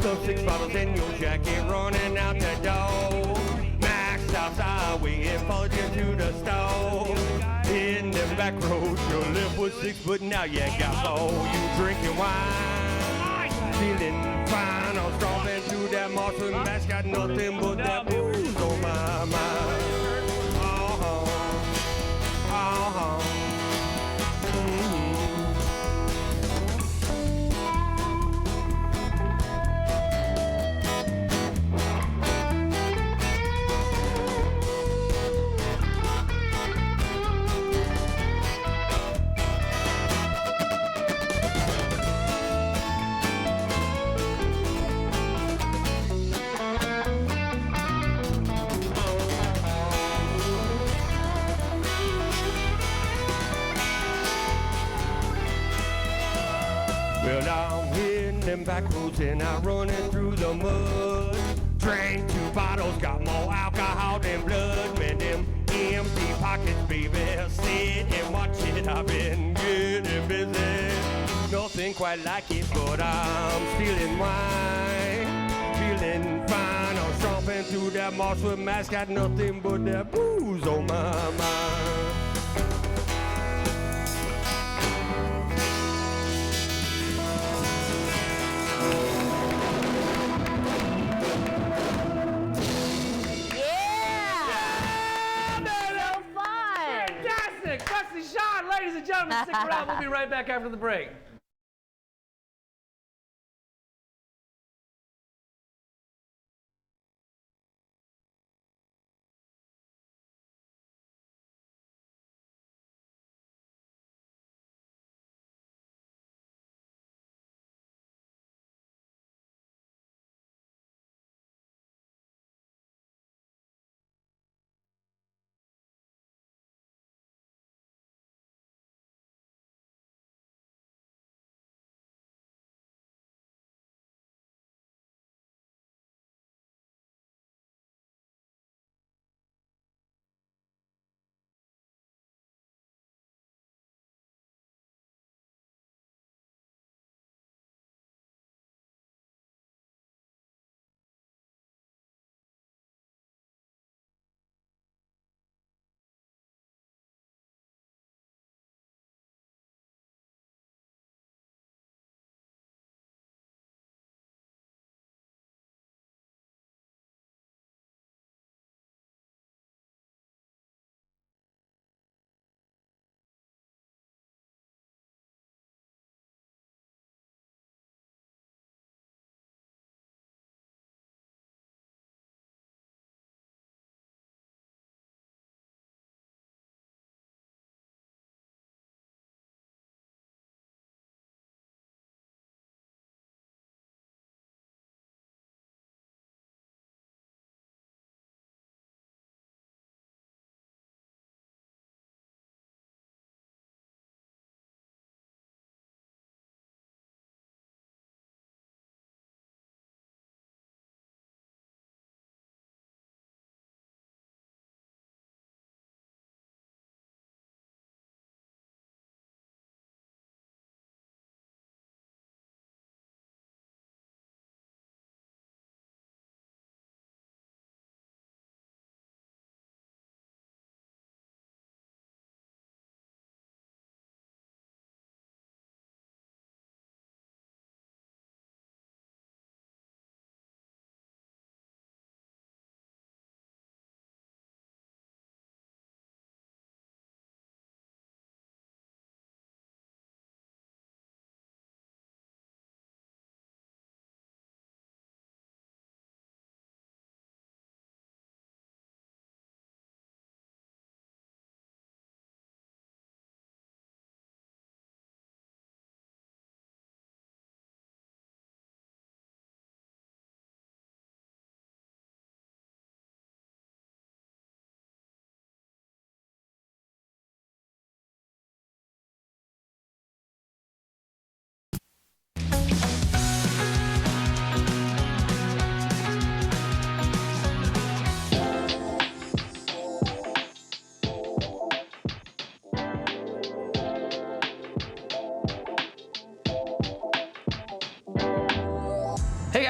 [SPEAKER 9] Stuff 6 bottles in your jacket, running out the door. Maxed outside, waiting for you to the store. In the back roads, your lip was 6, but now you got 4. You drinking wine, feeling fine. I'm stomping through that marsh with mask, got nothing but that booze on my mind. Oh, oh, well, I'm hitting them back roads and I'm running through the mud. Drank 2 bottles, got more alcohol than blood. Man, them empty pockets, baby. Sit and watch it. I've been getting busy. Nothing quite like it, but I'm stealing wine. Feeling fine. I'm stomping through that marsh with mask, got nothing but that booze on my mind.
[SPEAKER 3] Fantastic! Busty Sean, ladies and gentlemen, stick around. We'll be right back after the break.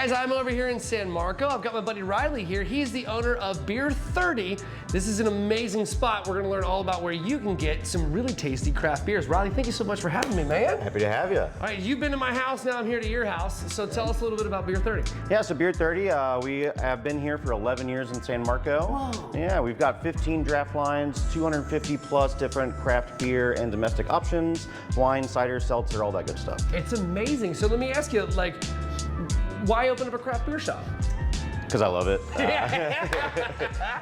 [SPEAKER 3] guys, I'm over here in San Marco. I've got my buddy Riley here. He's the owner of Beer 30. This is an amazing spot. We're gonna learn all about where you can get some really tasty craft beers. Riley, thank you so much for having me, man.
[SPEAKER 18] Happy to have you.
[SPEAKER 3] All right, you've been to my house, now I'm here to your house. So tell us a little bit about Beer 30.
[SPEAKER 18] Yeah, so Beer 30, we have been here for 11 years in San Marco.
[SPEAKER 3] Whoa.
[SPEAKER 18] Yeah, we've got 15 draft lines, 250 plus different craft beer and domestic options, wine, cider, seltzer, all that good stuff.
[SPEAKER 3] It's amazing. So let me ask you, like, why open up a craft beer shop?
[SPEAKER 18] Because I love it.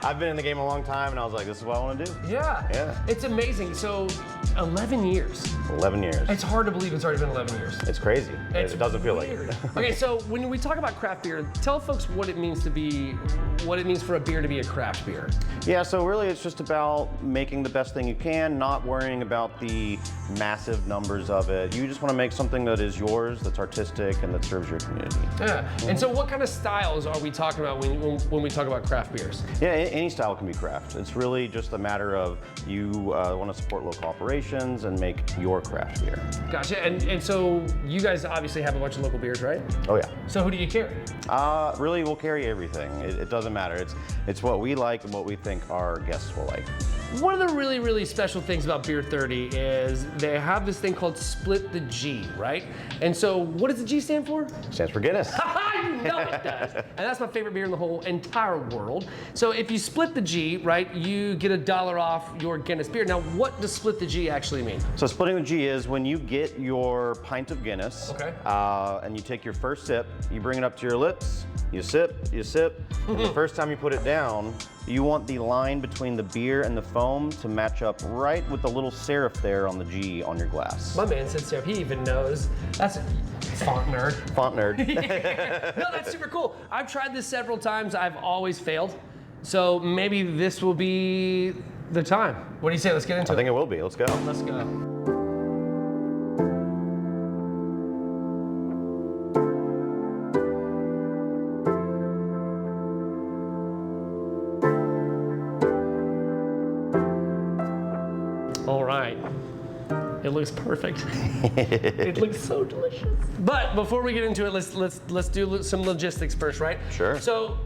[SPEAKER 18] I've been in the game a long time, and I was like, this is what I want to do.
[SPEAKER 3] Yeah. It's amazing. So 11 years.
[SPEAKER 18] 11 years.
[SPEAKER 3] It's hard to believe it's already been 11 years.
[SPEAKER 18] It's crazy.
[SPEAKER 3] It's
[SPEAKER 18] it doesn't feel like
[SPEAKER 3] weird.
[SPEAKER 18] it.
[SPEAKER 3] Okay, so when we talk about craft beer, tell folks what it means for a beer to be a craft beer.
[SPEAKER 18] Yeah, so really it's just about making the best thing you can, not worrying about the massive numbers of it. You just want to make something that is yours, that's artistic, and that serves your community.
[SPEAKER 3] Yeah, and so what kind of styles are we talking about when we talk about craft beers?
[SPEAKER 18] Yeah, any style can be craft. It's really just a matter of you want to support local operations and make your craft beer.
[SPEAKER 3] Gotcha, and so you guys obviously have a bunch of local beers, right?
[SPEAKER 18] Oh yeah.
[SPEAKER 3] So who do you carry?
[SPEAKER 18] Really, we'll carry everything. It doesn't matter. It's what we like and what we think our guests will like.
[SPEAKER 3] One of the really, really special things about Beer 30 is they have this thing called Split the G, right? And so what does the G stand for?
[SPEAKER 18] Stands for Guinness.
[SPEAKER 3] You know it does. And that's my favorite beer in the whole entire world. So if you split the G, right, you get $1 off your Guinness beer. Now, what does Split the G actually mean?
[SPEAKER 18] So splitting the G is when you get your pint of Guinness,
[SPEAKER 3] okay,
[SPEAKER 18] and you take your first sip, you bring it up to your lips, you sip, and the first time you put it down, you want the line between the beer and the foam to match up right with the little serif there on the G on your glass.
[SPEAKER 3] My man said serif, he even knows. That's a font nerd.
[SPEAKER 18] Font nerd.
[SPEAKER 3] No, that's super cool. I've tried this several times, I've always failed. So maybe this will be the time. What do you say, let's get into it?
[SPEAKER 18] I think it will be, let's go.
[SPEAKER 3] Let's go. All right, it looks perfect. It looks so delicious. But before we get into it, let's do some logistics first, right?
[SPEAKER 18] Sure.
[SPEAKER 3] So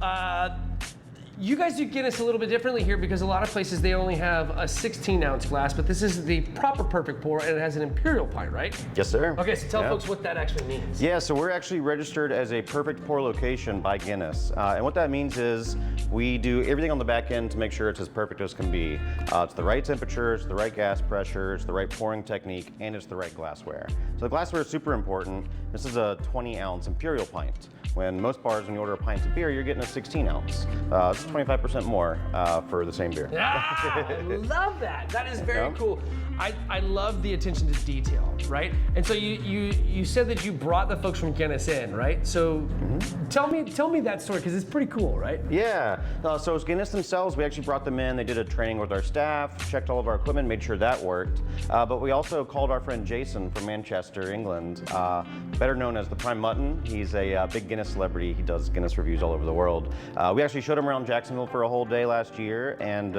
[SPEAKER 3] you guys do Guinness a little bit differently here because a lot of places they only have a 16-ounce glass, but this is the proper perfect pour and it has an imperial pint, right?
[SPEAKER 18] Yes, sir.
[SPEAKER 3] Okay, so tell folks what that actually means.
[SPEAKER 18] Yeah, so we're actually registered as a perfect pour location by Guinness. And what that means is we do everything on the back end to make sure it's as perfect as can be. It's the right temperature, it's the right gas pressure, it's the right pouring technique, and it's the right glassware. So the glassware is super important. This is a 20-ounce imperial pint. When most bars, when you order a pint of beer, you're getting a 16-ounce. It's 25% more for the same beer.
[SPEAKER 3] Ah, I love that. That is very cool. I love the attention to detail, right? And so you said that you brought the folks from Guinness in, right? So tell me that story because it's pretty cool, right?
[SPEAKER 18] Yeah. So it's Guinness themselves, we actually brought them in. They did a training with our staff, checked all of our equipment, made sure that worked. But we also called our friend Jason from Manchester, England, better known as the Prime Mutton. He's a big Guinness celebrity. He does Guinness reviews all over the world. We actually showed him around Jacksonville for a whole day last year, and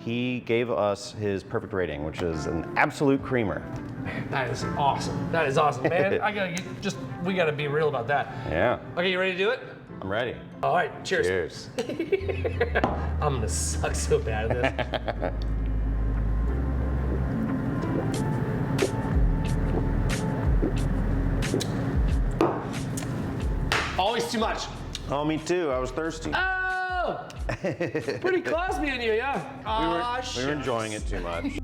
[SPEAKER 18] he gave us his perfect rating, which is an absolute creamer.
[SPEAKER 3] That is awesome. That is awesome, man. We gotta be real about that.
[SPEAKER 18] Yeah.
[SPEAKER 3] Okay, you ready to do it?
[SPEAKER 18] I'm ready.
[SPEAKER 3] All right, cheers.
[SPEAKER 18] Cheers.
[SPEAKER 3] I'm gonna suck so bad at this. Always too much.
[SPEAKER 18] Oh, me too. I was thirsty.
[SPEAKER 3] Oh! Pretty close, me and you, yeah.
[SPEAKER 18] We were enjoying it too much.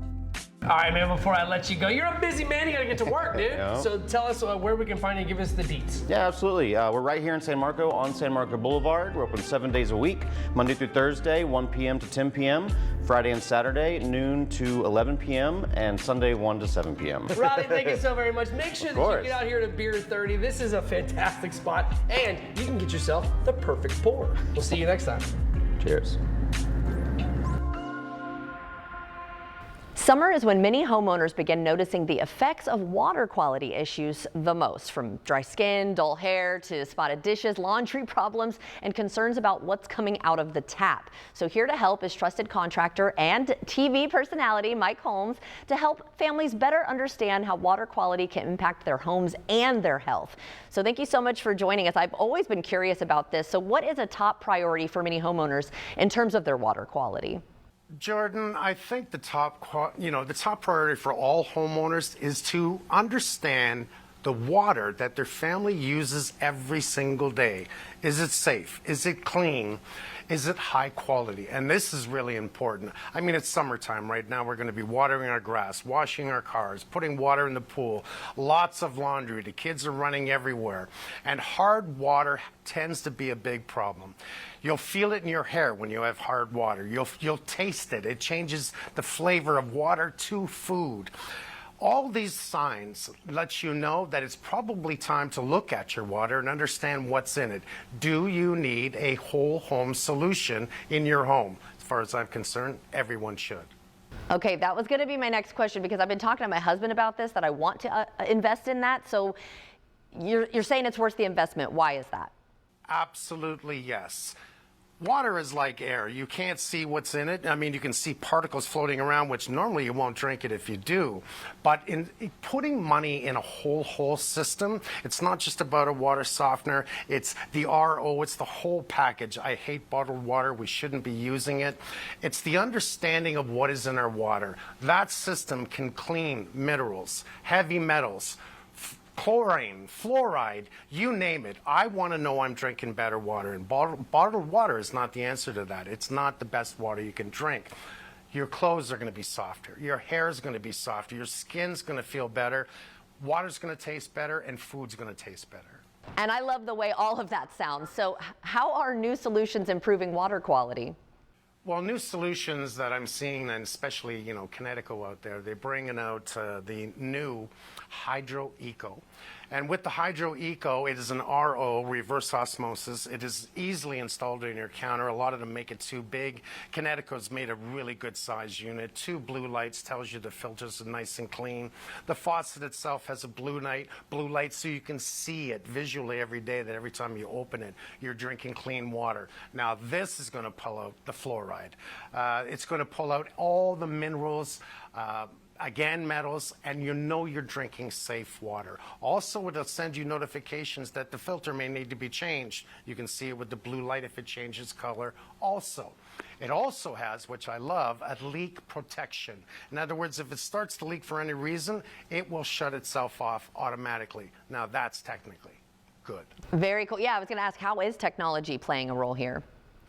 [SPEAKER 3] All right, man, before I let you go, you're a busy man, you gotta get to work, dude.
[SPEAKER 18] Yeah.
[SPEAKER 3] So tell us where we can find you, give us the deets.
[SPEAKER 18] Yeah, absolutely. We're right here in San Marco on San Marco Boulevard. We're open 7 days a week, Monday through Thursday, 1 p.m. to 10 p.m., Friday and Saturday, noon to 11 p.m., and Sunday, 1 to 7 p.m.
[SPEAKER 3] Riley, thank you so very much. Make sure that you get out here to Beer 30. This is a fantastic spot, and you can get yourself the perfect pour. We'll see you next time.
[SPEAKER 18] Cheers.
[SPEAKER 2] Summer is when many homeowners begin noticing the effects of water quality issues the most, from dry skin, dull hair, to spotted dishes, laundry problems, and concerns about what's coming out of the tap. So here to help is trusted contractor and TV personality Mike Holmes to help families better understand how water quality can impact their homes and their health. So thank you so much for joining us. I've always been curious about this. So what is a top priority for many homeowners in terms of their water quality?
[SPEAKER 19] Jordan, I think the top priority for all homeowners is to understand the water that their family uses every single day. Is it safe? Is it clean? Is it high quality? And this is really important. I mean, it's summertime right now. We're going to be watering our grass, washing our cars, putting water in the pool, lots of laundry. The kids are running everywhere. And hard water tends to be a big problem. You'll feel it in your hair when you have hard water. You'll taste it. It changes the flavor of water to food. All these signs let you know that it's probably time to look at your water and understand what's in it. Do you need a whole home solution in your home? As far as I'm concerned, everyone should.
[SPEAKER 2] Okay, that was going to be my next question, because I've been talking to my husband about this, that I want to invest in that. So you're saying it's worth the investment. Why is that?
[SPEAKER 19] Absolutely, yes. Water is like air. You can't see what's in it. I mean, you can see particles floating around, which normally you won't drink it if you do. But in putting money in a whole system, it's not just about a water softener. It's the RO. It's the whole package. I hate bottled water. We shouldn't be using it. It's the understanding of what is in our water. That system can clean minerals, heavy metals, chlorine, fluoride, you name it. I want to know I'm drinking better water, and bottled water is not the answer to that. It's not the best water you can drink. Your clothes are going to be softer. Your hair is going to be softer. Your skin's going to feel better. Water's going to taste better, and food's going to taste better.
[SPEAKER 2] And I love the way all of that sounds. So how are new solutions improving water quality?
[SPEAKER 19] Well, new solutions that I'm seeing, and especially, Connecticut out there, they're bringing out the new Hydro Eco. And with the Hydro Eco, it is an RO, reverse osmosis. It is easily installed in your counter. A lot of them make it too big. Connecticut's made a really good size unit. 2 blue lights tells you the filters are nice and clean. The faucet itself has a blue light so you can see it visually every day, that every time you open it, you're drinking clean water. Now, this is going to pull out the fluoride. It's going to pull out all the minerals, again, metals, and you're drinking safe water. Also, it'll send you notifications that the filter may need to be changed. You can see it with the blue light if it changes color. It also has, which I love, a leak protection. In other words, if it starts to leak for any reason, it will shut itself off automatically. Now, that's technically good.
[SPEAKER 2] Very cool. Yeah, I was going to ask, how is technology playing a role here?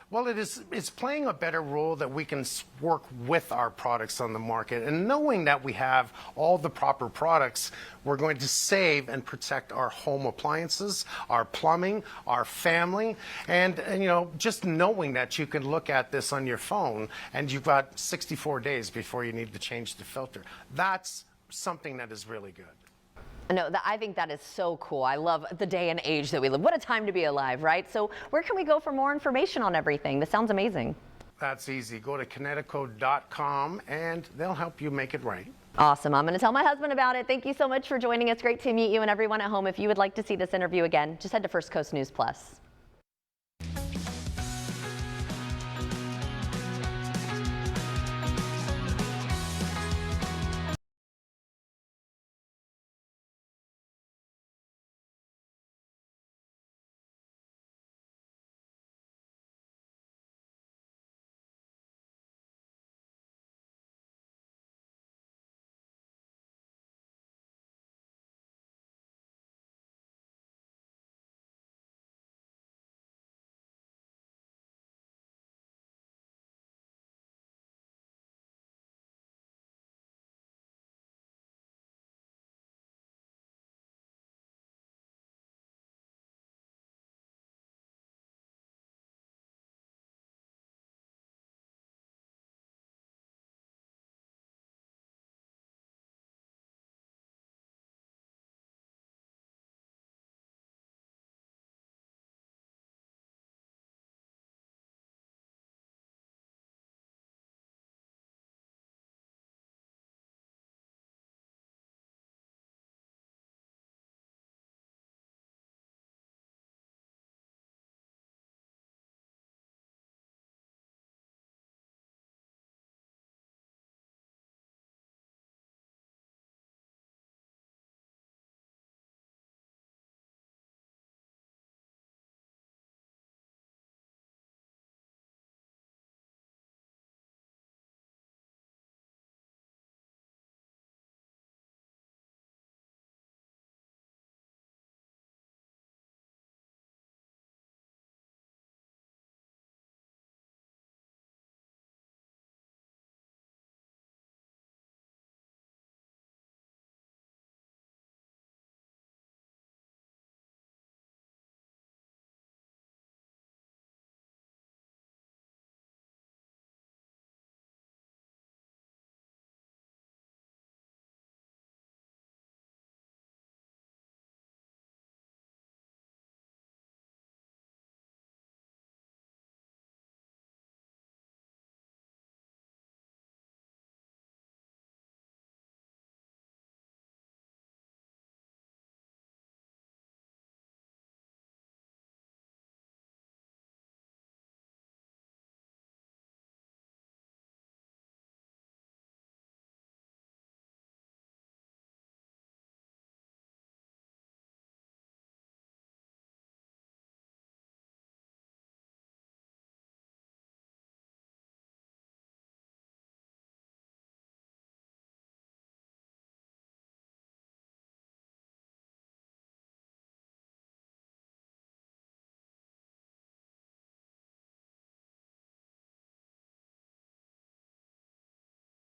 [SPEAKER 19] Well, it's playing a better role that we can work with our products on the market. And knowing that we have all the proper products, we're going to save and protect our home appliances, our plumbing, our family. And just knowing that you can look at this on your phone and you've got 64 days before you need to change the filter. That's something that is really good.
[SPEAKER 2] No, I think that is so cool. I love the day and age that we live. What a time to be alive, right? So where can we go for more information on everything? This sounds amazing.
[SPEAKER 19] That's easy. Go to Connecticut.com and they'll help you make it right.
[SPEAKER 2] Awesome. I'm going to tell my husband about it. Thank you so much for joining us. Great to meet you, and everyone at home. If you would like to see this interview again, just head to First Coast News Plus.